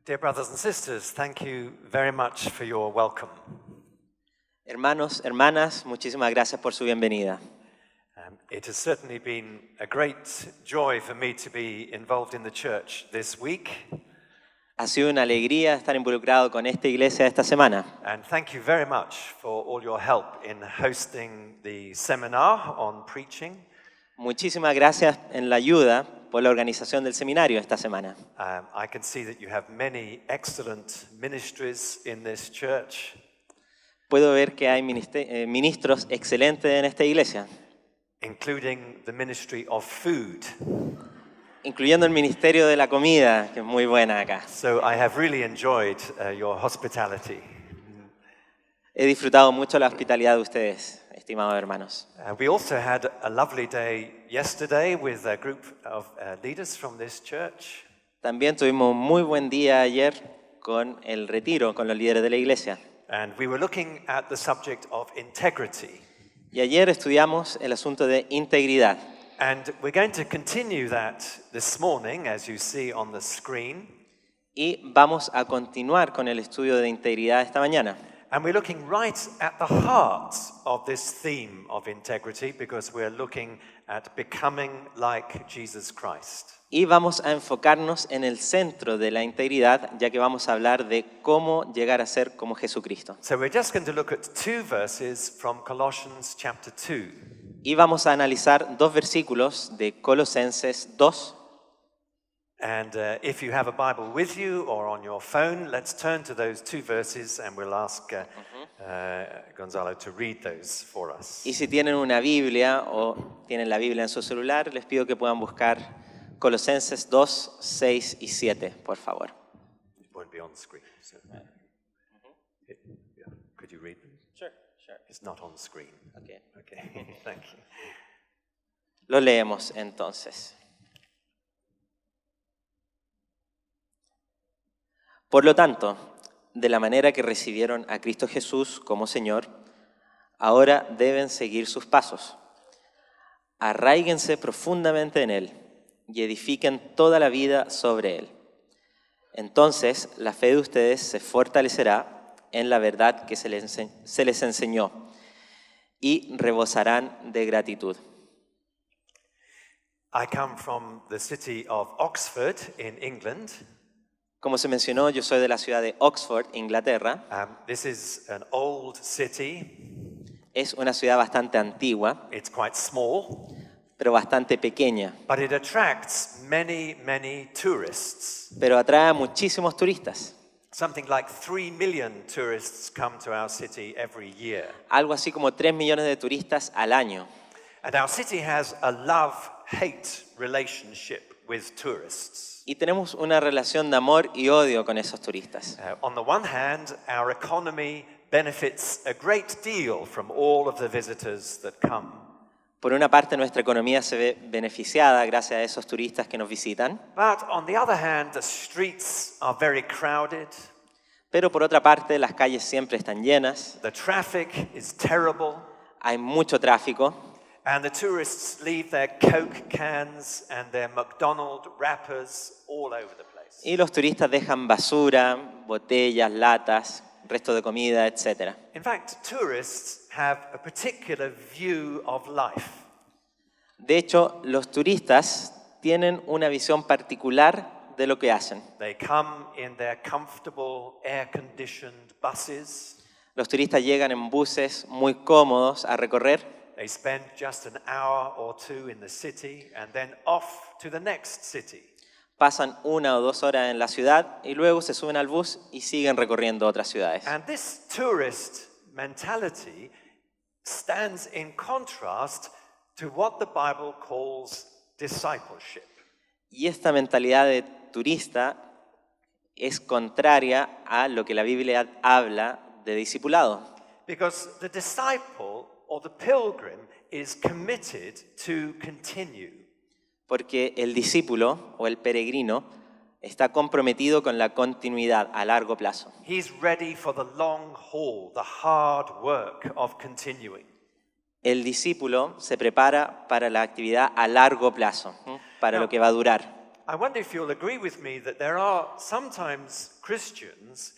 Dear brothers and sisters, thank you very much for your welcome. Hermanos, hermanas, muchísimas gracias por su bienvenida. It has certainly been a great joy for me to be involved in the church this week. Ha sido una alegría estar involucrado con esta iglesia esta semana. And thank you very much for all your help in hosting the seminar on preaching. Muchísimas gracias en la ayuda por la organización del seminario esta semana. I can see that you have many excellent ministries in this church. Puedo ver que hay ministros excelentes en esta iglesia, Including the ministry of food. incluyendo el ministerio de la comida, que es muy buena acá. So I have really enjoyed your hospitality. He disfrutado mucho la hospitalidad de ustedes, estimados hermanos. We also had a lovely day yesterday with a group of leaders from this church. También tuvimos un muy buen día ayer con el retiro, con los líderes de la iglesia. And we were looking at the subject of integrity. Y ayer estudiamos el asunto de integridad. And we're going to continue that this morning, as you see on the screen. Y vamos a continuar con el estudio de integridad esta mañana. And we're looking right at the heart of this theme of integrity because we're looking at becoming like Jesus Christ. Y vamos a enfocarnos en el centro de la integridad, ya que vamos a hablar de cómo llegar a ser como Jesucristo. So we're just going to look at two verses from Colossians chapter 2. Y vamos a analizar dos versículos de Colosenses 2. And if you have a Bible with you or on your phone, let's turn to those two verses and we'll ask Gonzalo to read those for us. Y si tienen una Biblia o tienen la Biblia en su celular, les pido que puedan buscar Colosenses 2, 6 y 7, por favor. It won't be on the screen. So. Could you read them? Sure. It's not on the screen. Okay. Okay, thank you. Lo leemos entonces. Por lo tanto, de la manera que recibieron a Cristo Jesús como Señor, ahora deben seguir sus pasos. Arráiguense profundamente en Él y edifiquen toda la vida sobre Él. Entonces, la fe de ustedes se fortalecerá en la verdad que se les enseñó y rebosarán de gratitud. I come from the city of Oxford in England. Como se mencionó, yo soy de la ciudad de Oxford, Inglaterra. This is an old city. Es una ciudad bastante antigua, It's quite small, pero bastante pequeña, but it attracts many, many tourists. pero atrae a muchísimos turistas. Something like 3 million tourists come to our city every year. Algo así como 3 millones de turistas al año. And our city has a love-hate relationship with tourists. Y tenemos una relación de amor y odio con esos turistas. On the one hand, our economy benefits a great deal from all of the visitors that come. Por una parte, nuestra economía se ve beneficiada gracias a esos turistas que nos visitan, But on the other hand, the streets are very crowded. pero por otra parte, las calles siempre están llenas, The traffic is terrible. hay mucho tráfico, And the tourists leave their Coke cans and their McDonald's wrappers all over the place. y los turistas dejan basura, botellas, latas, resto de comida, etc. In fact, tourists have a particular view of life. De hecho, los turistas tienen una visión particular de lo que hacen. They come in their comfortable, air-conditioned buses. Los turistas llegan en buses muy cómodos a recorrer. They spend just an hour or two in the city and then off to the next city. Pasan 1 o 2 horas en la ciudad y luego se suben al bus y siguen recorriendo otras ciudades. And this tourist mentality stands in contrast to what the Bible calls discipleship. Y esta mentalidad de turista es contraria a lo que la Biblia habla de discipulado. Because the disciple or the pilgrim is committed to continue. Porque el discípulo o el peregrino está comprometido con la continuidad a largo plazo. He's ready for the long haul, the hard work of continuing. El discípulo se prepara para la actividad a largo plazo, para lo que va a durar. I wonder if you'll agree with me that there are sometimes Christians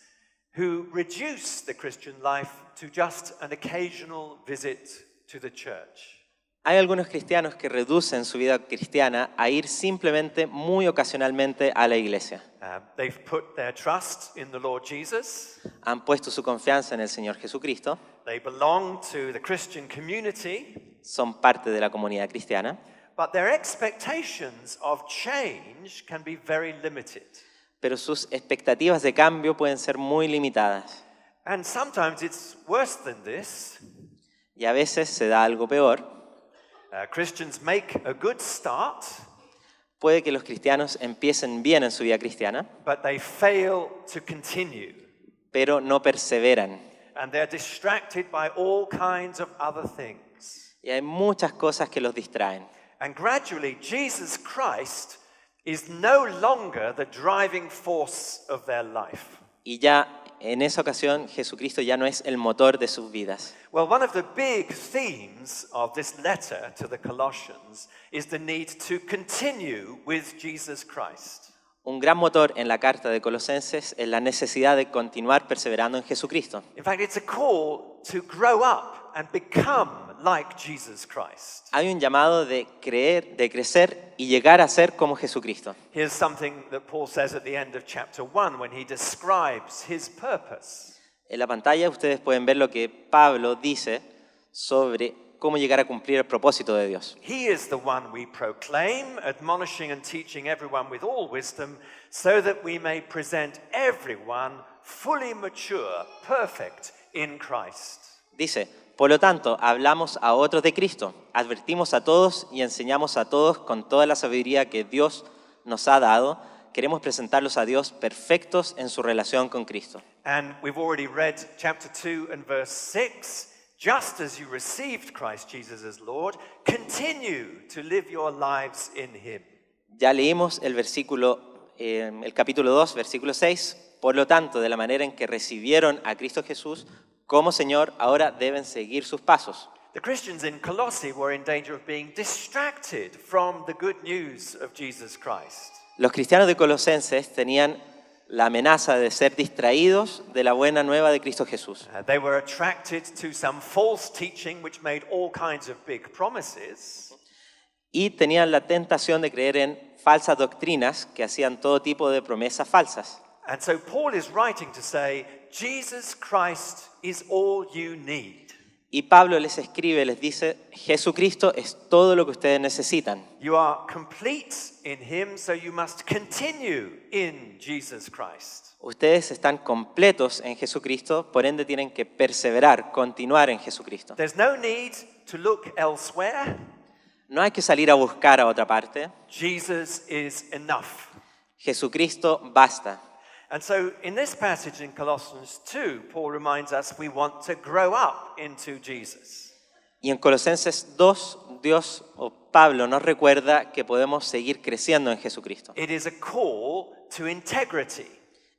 who reduce the Christian life to just an occasional visit to the church. Hay algunos cristianos que reducen su vida cristiana a ir simplemente muy ocasionalmente a la iglesia. They've put their trust in the Lord Jesus. Han puesto su confianza en el Señor Jesucristo, They belong to the Christian community, son parte de la comunidad cristiana, but their expectations of change can be very limited. pero sus expectativas de cambio pueden ser muy limitadas. And sometimes it's worse than this. Y a veces se da algo peor. Christians make a good start, Puede que los cristianos empiecen bien en su vida cristiana, but they fail to continue. pero no perseveran. And they're distracted by all kinds of other things. Y hay muchas cosas que los distraen. And gradually, Jesus Christ is no longer the driving force of their life. Y ya en esa ocasión Jesucristo ya no es el motor de sus vidas. Well, one of the big themes of this letter to the Colossians is the need to continue with Jesus Christ. Un gran motor en la carta de Colosenses es la necesidad de continuar perseverando en Jesucristo. In fact, it's a call to grow up and become like Jesus Christ. Hay un llamado de crecer y llegar a ser como Jesucristo. Here's something that Paul says at the end of chapter 1 when he describes his purpose. En la pantalla ustedes pueden ver lo que Pablo dice sobre cómo llegar a cumplir el propósito de Dios. He is the one we proclaim, admonishing and teaching everyone with all wisdom, so that we may present everyone fully mature, perfect in Christ. Dice, por lo tanto, hablamos a otros de Cristo, advertimos a todos y enseñamos a todos con toda la sabiduría que Dios nos ha dado. Queremos presentarlos a Dios perfectos en su relación con Cristo. And we've already read chapter 2 and verse 6. Just as you received Christ Jesus as Lord, continue to live your lives in Him. Ya leímos el capítulo 2, versículo 6. Por lo tanto, de la manera en que recibieron a Cristo Jesús como Señor, ahora deben seguir sus pasos. The Christians in Colossae were in danger of being distracted from the good news of Jesus Christ. Los cristianos de Colosenses tenían la amenaza de ser distraídos de la buena nueva de Cristo Jesús. They were attracted to some false teaching which made all kinds of big promises. Y tenían la tentación de creer en falsas doctrinas que hacían todo tipo de promesas falsas. And so Paul is writing to say, Jesus Christ is all you need. Y Pablo les escribe, les dice, Jesucristo es todo lo que ustedes necesitan. You are complete in Him, so you must continue in Jesus Christ. Ustedes están completos en Jesucristo, por ende tienen que perseverar, continuar en Jesucristo. There's no need to look elsewhere. No hay que salir a buscar a otra parte. Jesus is enough. Jesucristo basta. And so in this passage in Colossians 2, Paul reminds us we want to grow up into Jesus. Y en Colosenses 2, Dios o Pablo nos recuerda que podemos seguir creciendo en Jesucristo. It is a call to integrity.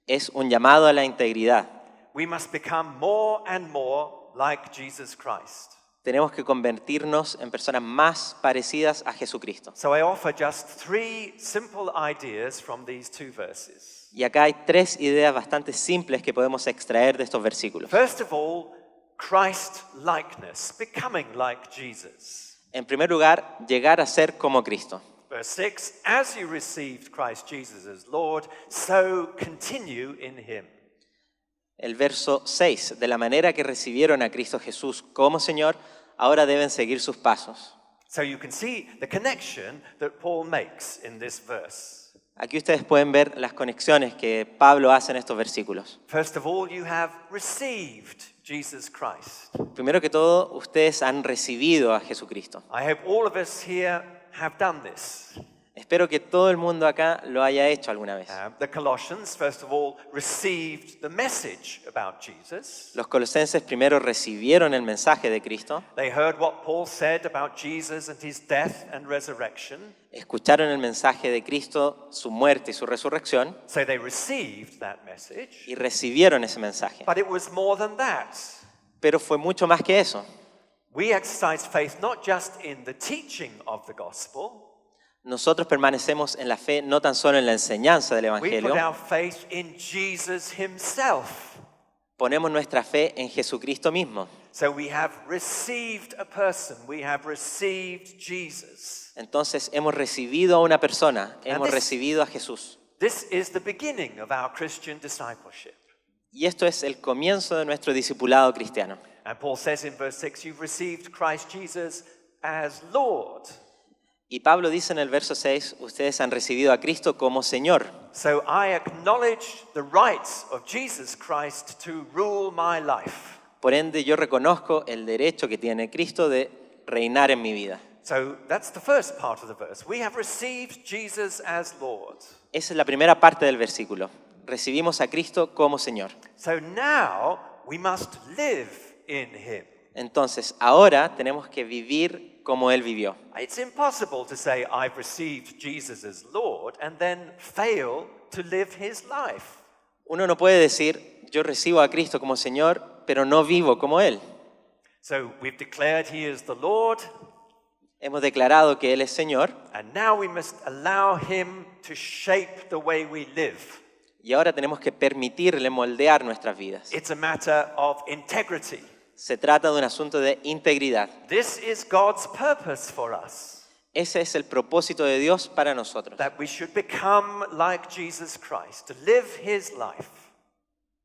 Es un llamado a la integridad. We must become more and more like Jesus Christ. Tenemos que convertirnos en personas más parecidas a Jesucristo. So I offer just 3 simple ideas from these 2 verses. Y acá hay 3 ideas bastante simples que podemos extraer de estos versículos. First of all, Christ-likeness, becoming like Jesus. En primer lugar, llegar a ser como Cristo. Verse 6, as you received Christ Jesus as Lord, so continue in Him. El verso 6, de la manera que recibieron a Cristo Jesús como Señor, ahora deben seguir sus pasos. So you can see the connection that Paul makes in this verse. Aquí ustedes pueden ver las conexiones que Pablo hace en estos versículos. First of all, you have received Jesus Christ. Primero que todo, ustedes han recibido a Jesucristo. I hope all of us here have done this. Espero que todo el mundo acá lo haya hecho alguna vez. The Colossians, first of all, received the message about Jesus. Los colosenses primero recibieron el mensaje de Cristo, They heard what Paul said about Jesus and his death and resurrection. escucharon el mensaje de Cristo, su muerte y su resurrección, So they received that message. y recibieron ese mensaje. But it was more than that. Pero fue mucho más que eso. We exercise faith not just in the teaching of the gospel, Nosotros permanecemos en la fe no tan solo en la enseñanza del We put Evangelio, our faith in Jesus himself. ponemos nuestra fe en Jesucristo mismo. So we have received a person. We have received Jesus. Entonces hemos recibido a una persona, hemos this- recibido a Jesús. This is the beginning of our Christian discipleship. Y esto es el comienzo de nuestro discipulado cristiano. And Paul says in verse 6, you've received Christ Jesus as Lord. Y Pablo dice en el verso 6, ustedes han recibido a Cristo como Señor. So I acknowledge the rights of Jesus Christ to rule my life. Por ende, yo reconozco el derecho que tiene Cristo de reinar en mi vida. So that's the first part of the verse. We have received Jesus as Lord. Esa es la primera parte del versículo. Recibimos a Cristo como Señor. So now we must live in him. Entonces, ahora tenemos que vivir como Él vivió. It's impossible to say I've received Jesus as Lord and then fail to live his life. Uno no puede decir, yo recibo a Cristo como Señor, pero no vivo como Él. So we've declared he is the Lord, Hemos declarado que Él es Señor and now we must allow him to shape the way we live. y ahora tenemos que permitirle moldear nuestras vidas. It's a matter of integrity. Se trata de un asunto de integridad. This is God's purpose for us, Ese es el propósito de Dios para nosotros. that we should become like Jesus Christ, to live his life.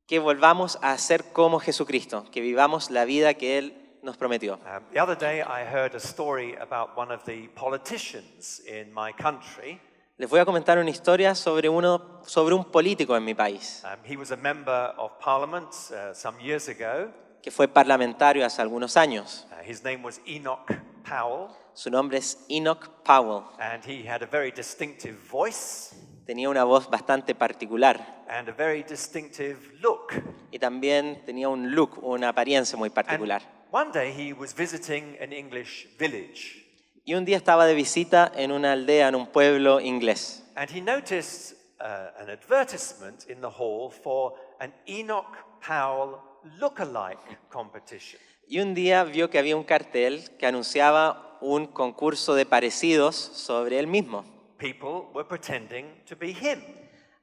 Que volvamos a ser como Jesucristo, que vivamos la vida que Él nos prometió. The other day I heard a story about one of the politicians in my country. Les voy a comentar una historia sobre un político en mi país, He was a member of parliament some years ago. que fue parlamentario hace algunos años. His name was Enoch Powell, Su nombre es Enoch Powell. and he had a very distinctive voice Tenía una voz bastante particular and a very distinctive look. y también tenía un look, una apariencia muy And particular. one day he was visiting an English village, Y un día estaba de visita en una aldea, en un pueblo inglés. and he noticed an advertisement in the hall for an Enoch Powell look-alike competition. Y un día vio que había un cartel que anunciaba un concurso de parecidos sobre él mismo. People were pretending to be him.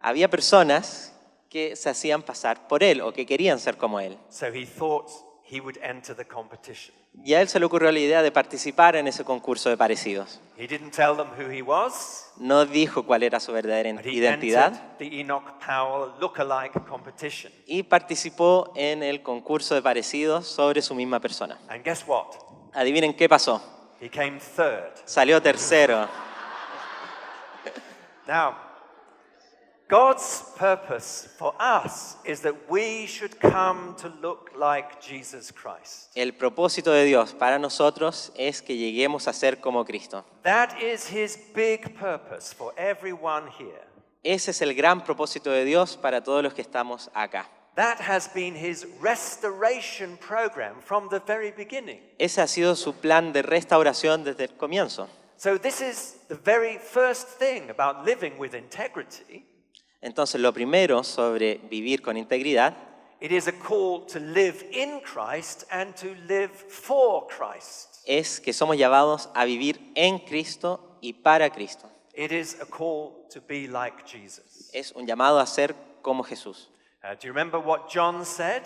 Había personas que se hacían pasar por él o que querían ser como él. So he thought he would enter the competition. Y a él se le ocurrió la idea de participar en ese concurso de parecidos. He didn't tell them who he was, No dijo cuál era su verdadera but he identidad entered the Enoch Powell look-alike competition. y participó en el concurso de parecidos sobre su misma persona. And guess what? Adivinen qué pasó. He came third. Salió tercero. Now, God's purpose for us is that we should come to look like Jesus Christ. El propósito de Dios para nosotros es que lleguemos a ser como Cristo. That is his big purpose for everyone here. Ese es el gran propósito de Dios para todos los que estamos acá. That has been his restoration program from the very beginning. Ese ha sido su plan de restauración desde el comienzo. So this is the very first thing about living with integrity. Entonces, lo primero sobre vivir con integridad It is a call to live in Christ and to live for Christ. es que somos llamados a vivir en Cristo y para Cristo. It is a call to be like Jesus. Es un llamado a ser como Jesús. Do you remember what John said?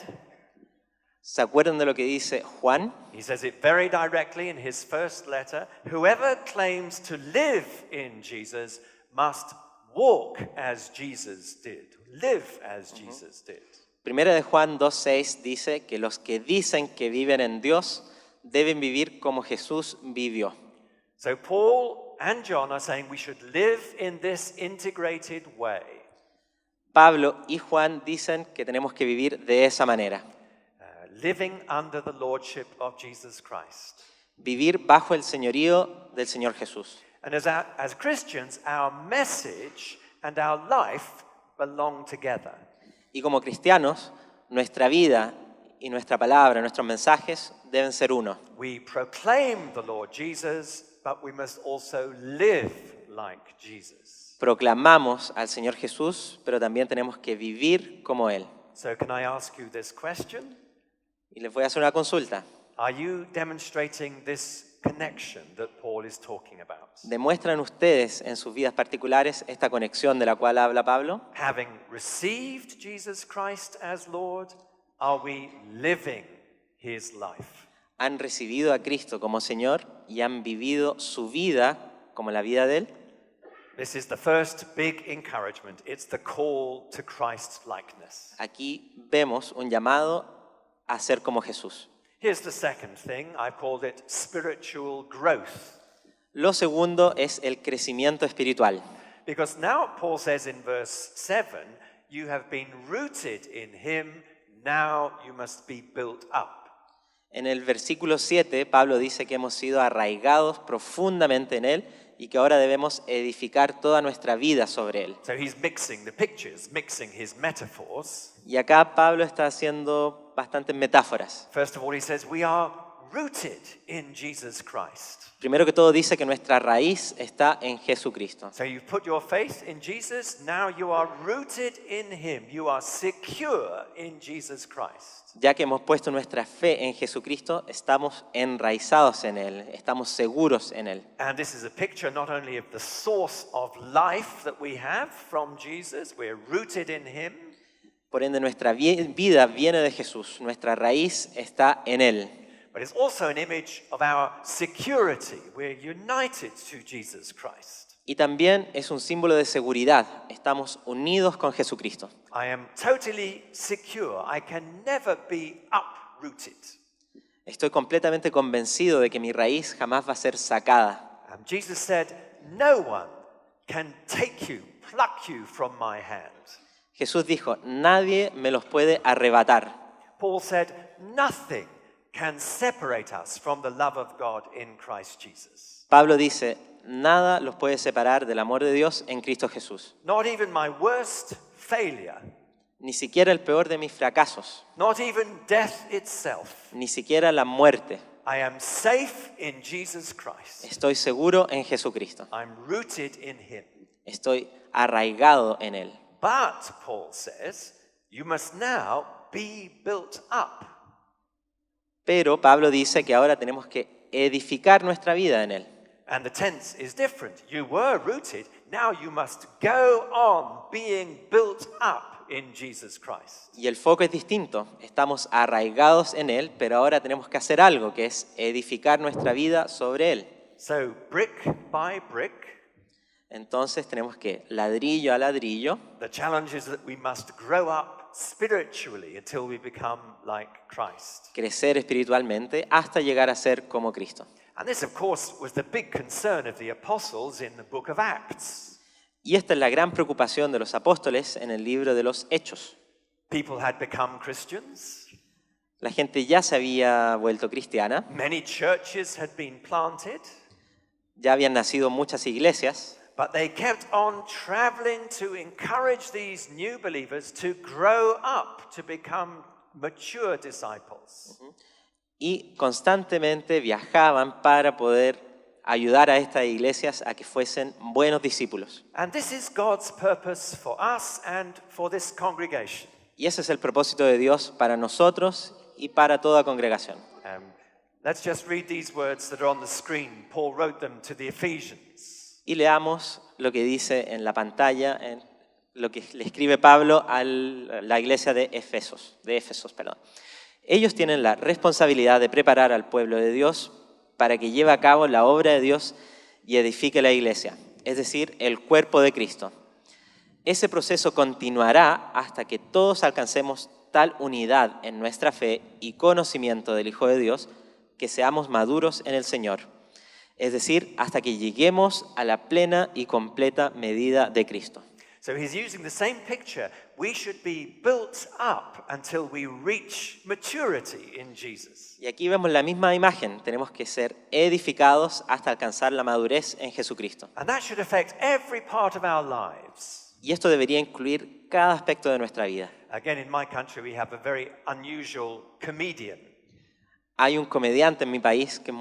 ¿Se acuerdan de lo que dice Juan? He says it very directly in his first letter. Whoever claims to live in Jesus must walk as Jesus did, live as Jesus did. Primera de Juan 2:6 dice que los que dicen que viven en Dios deben vivir como Jesús vivió. So Paul and John are saying we should live in this integrated way. Pablo y Juan dicen que tenemos que vivir de esa manera. Living under the lordship of Jesus Christ. Vivir bajo el señorío del Señor Jesús. And as Christians, our message and our life belong together. Y como cristianos, nuestra vida y nuestra palabra, nuestros mensajes deben ser uno. We proclaim the Lord Jesus, but we must also live like Jesus. Proclamamos al Señor Jesús, pero también tenemos que vivir como Él. So can I ask you this question? Y les voy a hacer una consulta. Are you demonstrating this connection that Paul is talking about. ¿Demuestran ustedes en sus vidas particulares esta conexión de la cual habla Pablo? Having received Jesus Christ as Lord, are we living his life? ¿Han recibido a Cristo como Señor y han vivido su vida como la vida de Él? This is the first big encouragement. It's the call to Christ likeness. Aquí vemos un llamado a ser como Jesús. Here's the second thing. I've called it spiritual growth. Lo segundo es el crecimiento espiritual. Because now Paul says in verse 7, you have been rooted in him, now you must be built up. En el versículo 7, Pablo dice que hemos sido arraigados profundamente en Él y que ahora debemos edificar toda nuestra vida sobre Él. So he's mixing the pictures, mixing his metaphors. Y acá Pablo está haciendo bastantes metáforas. First of all, he says we are rooted in Jesus Christ. Primero que todo dice que nuestra raíz está en Jesucristo. So you've put your faith in Jesus, now you are rooted in him. You are secure in Jesus Christ. Ya que hemos puesto nuestra fe en Jesucristo, estamos enraizados en Él, estamos seguros en Él. And this is a picture not only of the source of life that we have from Jesus, we're rooted in him. Por ende, nuestra vida viene de Jesús, nuestra raíz está en Él. But it's also an image of our security. We're united to Jesus Christ. Y también es un símbolo de seguridad, estamos unidos con Jesucristo. I am totally secure. I can never be uprooted. Estoy completamente convencido de que mi raíz jamás va a ser sacada. Jesus said, no one can take you, pluck you from my hand. Jesús dijo, nadie me los puede arrebatar. Paul said, nothing can separate us from the love of God in Christ Jesus. Pablo dice, nada los puede separar del amor de Dios en Cristo Jesús. Not even my worst failure, Ni siquiera el peor de mis fracasos, not even death itself. ni siquiera la muerte. I am safe in Jesus Christ. Estoy seguro en Jesucristo. I'm rooted in him. Estoy arraigado en Él. But, Paul says, you must now be built up. Pero Pablo dice que ahora tenemos que edificar nuestra vida en Él. And the tense is different. You were rooted, now you must go on being built up in Jesus Christ. Y el foco es distinto. Estamos arraigados en Él, pero ahora tenemos que hacer algo, que es edificar nuestra vida sobre Él. So, brick by brick, Entonces tenemos que, ladrillo a ladrillo, the challenge is that we must grow up spiritually until we become like Christ. crecer espiritualmente hasta llegar a ser como Cristo. And this, of course, was the big concern of the apostles in the book of Acts. Y esta es la gran preocupación de los apóstoles en el libro de los Hechos. People had become Christians. La gente ya se había vuelto cristiana, Many churches had been planted. ya habían nacido muchas iglesias, But they kept on traveling to encourage these new believers to grow up, to become mature disciples. y constantemente viajaban para poder ayudar a estas iglesias a que fuesen buenos discípulos. And this is God's purpose for us and for this congregation. Y ese es el propósito de Dios para nosotros y para toda congregación. Let's just read these words that are on the screen. Paul wrote them to the Ephesians. Y leamos lo que dice en la pantalla, en lo que le escribe Pablo a la iglesia de Éfesos. Ellos tienen la responsabilidad de preparar al pueblo de Dios para que lleve a cabo la obra de Dios y edifique la iglesia, es decir, el cuerpo de Cristo. Ese proceso continuará hasta que todos alcancemos tal unidad en nuestra fe y conocimiento del Hijo de Dios que seamos maduros en el Señor. Es decir, hasta que lleguemos a la plena y completa medida de Cristo. So he's using the same picture. We should be built up until we reach maturity in Jesus. Y aquí vemos la misma imagen. Tenemos que ser edificados hasta alcanzar la madurez en Jesucristo. And that should affect every part of our lives. Y esto debería incluir cada aspecto de nuestra vida. Again, in my country, we have a very unusual comedian. Hay un comediante en mi país que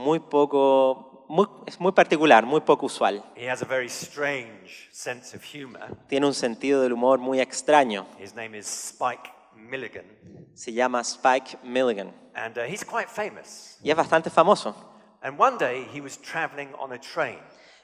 es muy particular, muy poco usual. He has a very strange sense of humor. Tiene un sentido del humor muy extraño. His name is Spike Milligan. Se llama Spike Milligan. And he's quite famous. Y es bastante famoso. And one day he was traveling on a train,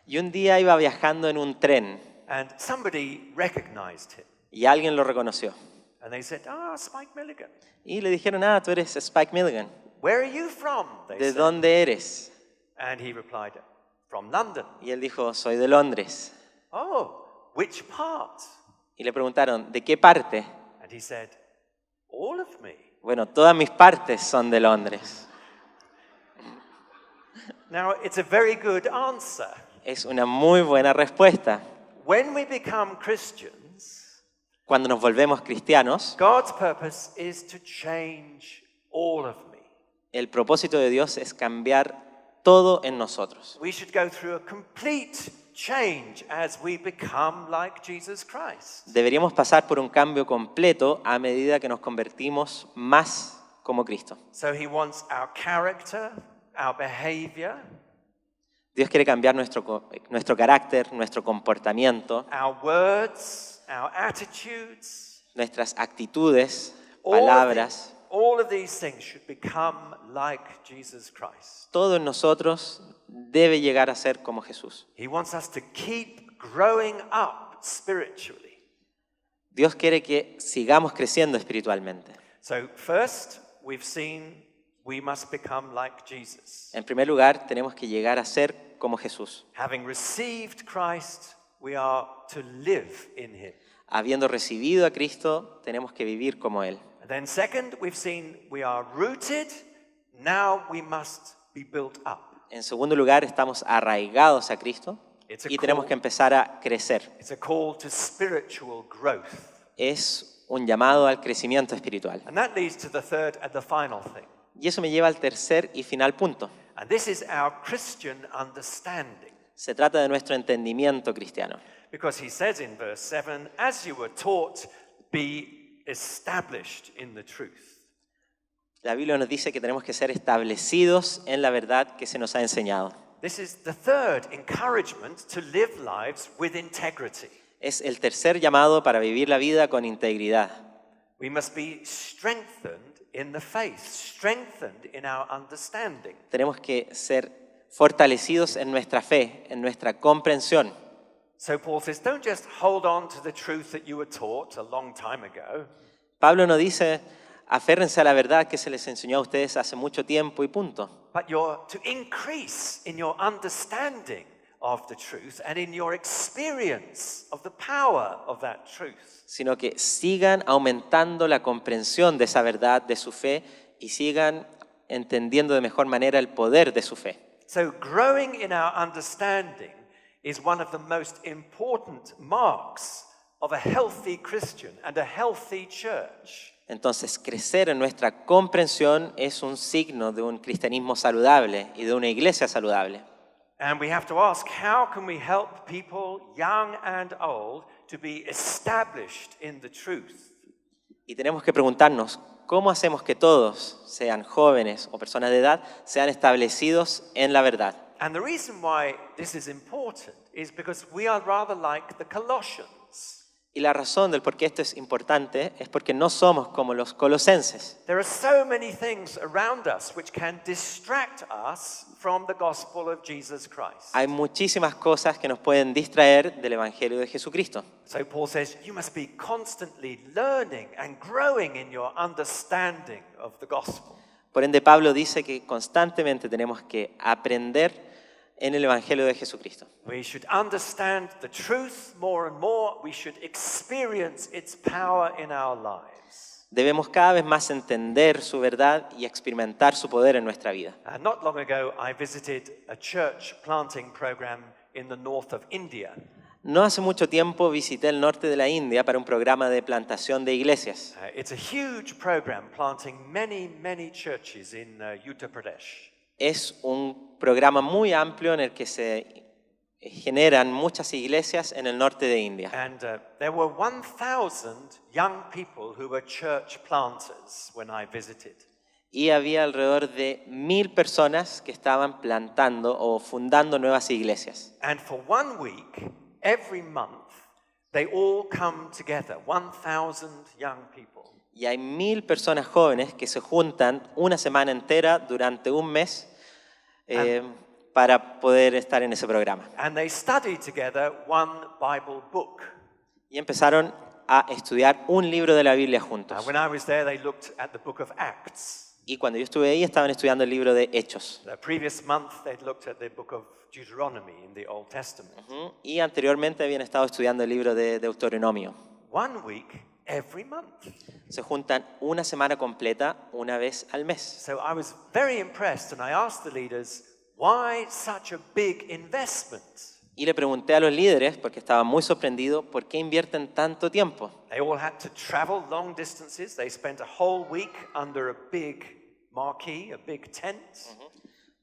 Y un día iba viajando en un tren and somebody recognized him. y alguien lo reconoció. And they said, Spike Milligan. Y le dijeron, tú eres Spike Milligan. Where are you from? They ¿De said. dónde eres? And he replied, from London. Y él dijo, soy de Londres. Oh, which part? Y le preguntaron, ¿de qué parte? And he said, all of me. Bueno, todas mis partes son de Londres. Now, it's a very good answer. Es una muy buena respuesta. When we become Christians, Cuando nos volvemos cristianos, God's purpose is to change all of me. el propósito de Dios es cambiar todo en nosotros. We should go through a complete change as we become like Jesus Christ. Deberíamos pasar por un cambio completo a medida que nos convertimos más como Cristo. So he wants our character, our behavior, Dios quiere cambiar nuestro carácter, nuestro comportamiento, our words, our attitudes. nuestras actitudes, All palabras. all of these things should become like Jesus Christ. Todo en nosotros debe llegar a ser como Jesús. He wants us to keep growing up spiritually. Dios quiere que sigamos creciendo espiritualmente. So first, we've seen we must become like Jesus. En primer lugar, tenemos que llegar a ser como Jesús. Having received Christ, we are to live in him. Habiendo recibido a Cristo, tenemos que vivir como Él. And then second, we've seen we are rooted, now we must be built up. En segundo lugar, estamos arraigados a Cristo y tenemos que empezar a crecer. It's a call to spiritual growth. Es un llamado al crecimiento espiritual. And that leads to the third and the final thing. Y eso me lleva al tercer y final punto. And this is our Christian understanding. Se trata de nuestro entendimiento cristiano. Because he says in verse 7, as you were taught, be established in the truth. La Biblia nos dice que tenemos que ser establecidos en la verdad que se nos ha enseñado. This is the third encouragement to live lives with integrity. Es el tercer llamado para vivir la vida con integridad. We must be strengthened in the faith, strengthened in our understanding. Tenemos que ser fortalecidos en nuestra fe, en nuestra comprensión. So Paul says, don't just hold on to the truth that you were taught a long time ago. Pablo no dice, aférrense a la verdad que se les enseñó a ustedes hace mucho tiempo y punto. But you're to increase in your understanding of the truth and in your experience of the power of that truth. Sino que sigan aumentando la comprensión de esa verdad, de su fe, y sigan entendiendo de mejor manera el poder de su fe. So growing in our understanding is one of the most important marks of a healthy Christian and a healthy church. Entonces, crecer en nuestra comprensión es un signo de un cristianismo saludable y de una iglesia saludable. And we have to ask, how can we help people, young and old, to be established in the truth? Y tenemos que preguntarnos, ¿cómo hacemos que todos, sean jóvenes o personas de edad, sean establecidos en la verdad? And the reason why this is important is because we are rather like the Colossians. Y la razón del por qué esto es importante es porque no somos como los colosenses. There are so many things around us which can distract us from the gospel of Jesus Christ. Hay muchísimas cosas que nos pueden distraer del Evangelio de Jesucristo. So Paul says you must be constantly learning and growing in your understanding of the gospel. Por ende, Pablo dice que constantemente tenemos que aprender en el Evangelio de Jesucristo. We should understand the truth more and more. We should experience its power in our lives. Debemos cada vez más entender su verdad y experimentar su poder en nuestra vida. Not long ago, I visited a church planting program in the north of India. No hace mucho tiempo visité el norte de la India para un programa de plantación de iglesias. It's a huge program planting many, many churches in Uttar Pradesh. Es un programa muy amplio en el que se generan muchas iglesias en el norte de India. And there were 1,000 young people who were church planters when I visited. Y había alrededor de 1,000 personas que estaban plantando o fundando nuevas iglesias. And for 1 week, every month, they all come together, 1,000 young people. Y hay 1,000 personas jóvenes que se juntan una semana entera durante un mes para poder estar en ese programa. And they studied together one Bible book. Y empezaron a estudiar un libro de la Biblia juntos. When I was there, they looked at the book of Acts. Y cuando yo estuve ahí, estaban estudiando el libro de Hechos. The previous month, they'd looked at the book of Deuteronomy in the Old Testament. Y anteriormente habían estado estudiando el libro de Deuteronomio. 1 week every month. Se juntan una semana completa, una vez al mes. So I was very impressed, and I asked the leaders, why such a big investment? Y le pregunté a los líderes, porque estaba muy sorprendido, ¿por qué invierten tanto tiempo? They all had to travel long distances. They spent a whole week under a big marquee, a big tent.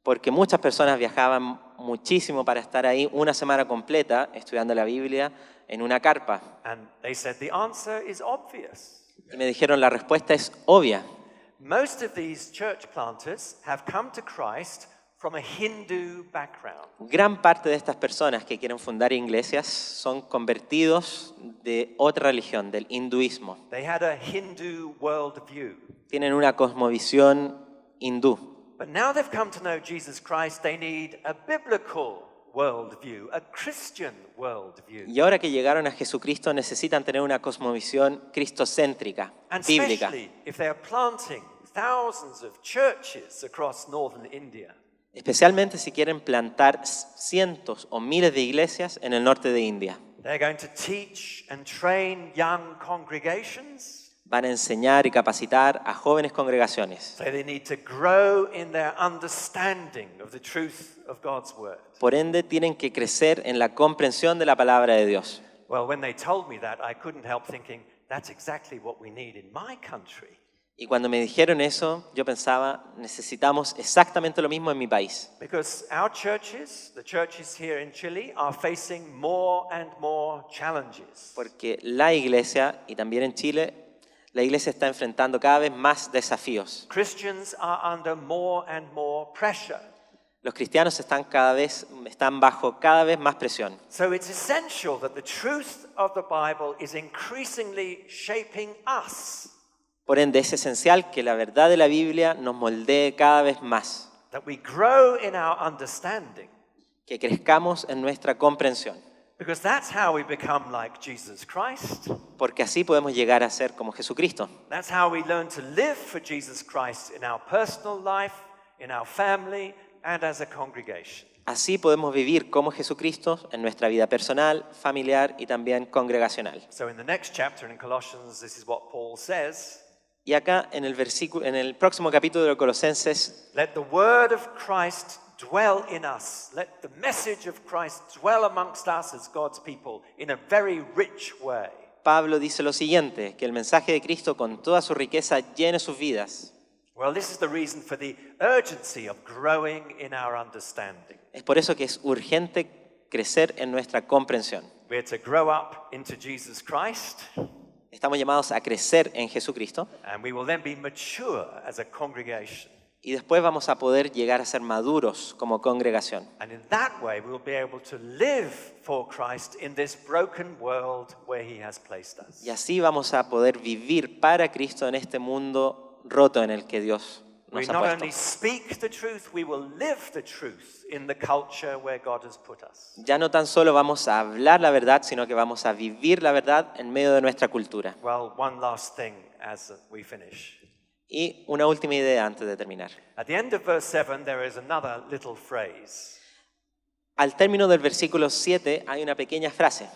Porque muchas personas viajaban muchísimo para estar ahí una semana completa estudiando la Biblia en una carpa. And they said the answer is obvious. Y me dijeron, la respuesta es obvia. Most of these church planters have come to Christ from a Hindu background. Gran parte de estas personas que quieren fundar iglesias son convertidos de otra religión, del hinduismo. They had a Hindu worldview. Tienen una cosmovisión hindú. But now they've come to know Jesus Christ, they need a biblical worldview, a Christian worldview. Y ahora que llegaron a Jesucristo necesitan tener una cosmovisión cristocéntrica, And bíblica. especially if they're planting thousands of churches across northern India. Especialmente si quieren plantar cientos o miles de iglesias en el norte de India. They're going to teach and train young congregations. Van a enseñar y capacitar a jóvenes congregaciones. So they need to grow in their understanding of the truth of God's word. Por ende, tienen que crecer en la comprensión de la palabra de Dios. Well, when they told me that, I couldn't help thinking, that's exactly what we need in my country. Y cuando me dijeron eso, yo pensaba, necesitamos exactamente lo mismo en mi país. Because our churches, the churches here in Chile, are facing more and more challenges. Porque la iglesia, y también en Chile, la iglesia está enfrentando cada vez más desafíos. Christians are under more and more pressure. Los cristianos están bajo cada vez más presión. So it's essential that the truth of the Bible is increasingly shaping us. Por ende, es esencial que la verdad de la Biblia nos moldee cada vez más, That we grow in our understanding. que crezcamos en nuestra comprensión, Because that's how we become like Jesus Christ. porque así podemos llegar a ser como Jesucristo. That's how we learn to live for Jesus Christ in our personal life, in our family, and as a congregation. Así podemos vivir como Jesucristo en nuestra vida personal, familiar y también congregacional. So in the next chapter in Colossians, this is what Paul says. Y acá en el próximo capítulo de Colosenses, Let the word of Christ dwell in us. Let the message of Christ dwell amongst us as God's people in a very rich way. Pablo dice lo siguiente, que el mensaje de Cristo con toda su riqueza llene sus vidas. Well, this is the reason for the urgency of growing in our understanding. Es por eso que es urgente crecer en nuestra comprensión. We're to grow up into Jesus Christ, Estamos llamados a crecer en Jesucristo and we will then be mature as a congregation. y después vamos a poder llegar a ser maduros como congregación. And in that way, we'll be able to live for Christ in this broken world where He has placed us. Y así vamos a poder vivir para Cristo en este mundo roto en el que Dios We nos ha not puesto. only speak the truth, we will live the truth in the culture where God has put us. Ya no tan solo vamos a hablar la verdad, sino que vamos a vivir la verdad en medio de nuestra cultura. Well, one last thing as we finish. Y una última idea antes de terminar. At the end of verse 7, there is another little phrase. Al término del versículo 7 hay una pequeña frase.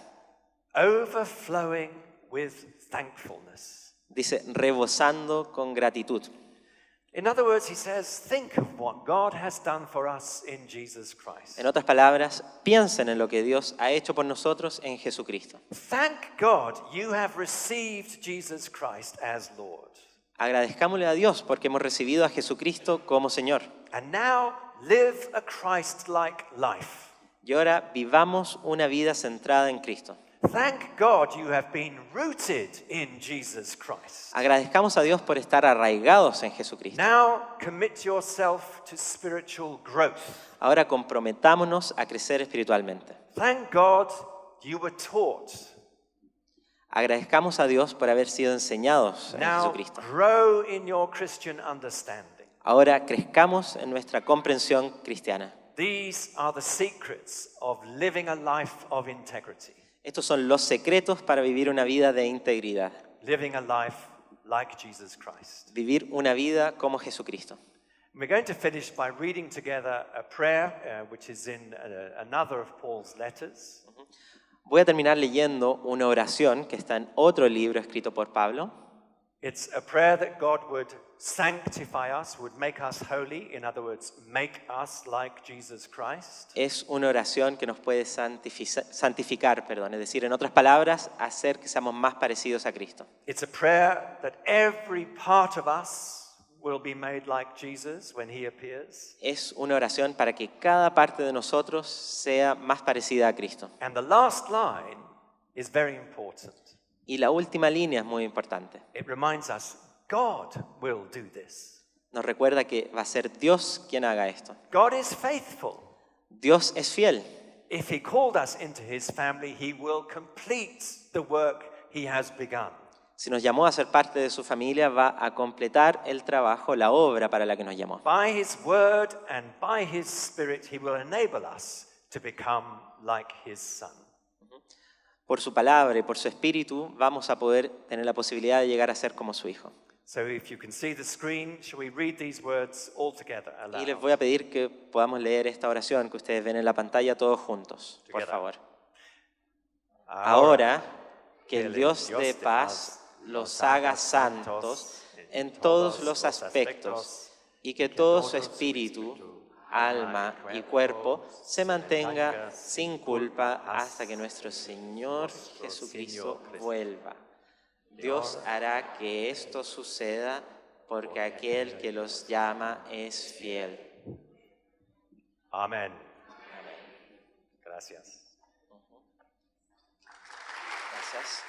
Overflowing with thankfulness. Dice, rebosando con gratitud. In other words, he says, think of what God has done for us in Jesus Christ. En otras palabras, piensen en lo que Dios ha hecho por nosotros en Jesucristo. Thank God you have received Jesus Christ as Lord. Agradezcámosle a Dios porque hemos recibido a Jesucristo como Señor. And now live a Christ-like life. Y ahora vivamos una vida centrada en Cristo. Thank God you have been rooted in Jesus Christ. Agradezcamos a Dios por estar arraigados en Jesucristo. Now commit yourself to spiritual growth. Ahora comprometámonos a crecer espiritualmente. Thank God you were taught. Agradezcamos a Dios por haber sido enseñados en Now Jesucristo. grow in your Christian understanding. Ahora crezcamos en nuestra comprensión cristiana. These are the secrets of living a life of integrity, Estos son los secretos para vivir una vida de integridad. living a life like Jesus Christ. Vivir una vida como Jesucristo. We're going to finish by reading together a prayer which is in another of Paul's letters. Voy a terminar leyendo una oración que está en otro libro escrito por Pablo. It's a prayer that God would sanctify us, would make us holy, in other words, make us like Jesus Christ. Es una oración que nos puede santificar, es decir, en otras palabras, hacer que seamos más parecidos a Cristo. It's a prayer that every part of us will be made like Jesus when he appears. Es una oración para que cada parte de nosotros sea más parecida a Cristo. And the last line is very important. Y la última línea es muy importante. It reminds us, God will do this. Nos recuerda que va a ser Dios quien haga esto. God is faithful. Dios es fiel. If he called us into his family, he will complete the work he has begun. Si nos llamó a ser parte de su familia, va a completar el trabajo, la obra para la que nos llamó. By his word and by his spirit, he will enable us to become like his son. Por su palabra y por su espíritu vamos a poder tener la posibilidad de llegar a ser como su hijo. So if you can see the screen, shall we read these words all together Y les aloud? voy a pedir que podamos leer esta oración que ustedes ven en la pantalla todos juntos, por favor. Ahora, que el Dios de paz los haga santos en todos los aspectos y que todo su espíritu, alma y cuerpo se mantenga sin culpa hasta que nuestro Señor Jesucristo vuelva. Dios hará que esto suceda porque aquel que los llama es fiel. Amen. Gracias. Gracias.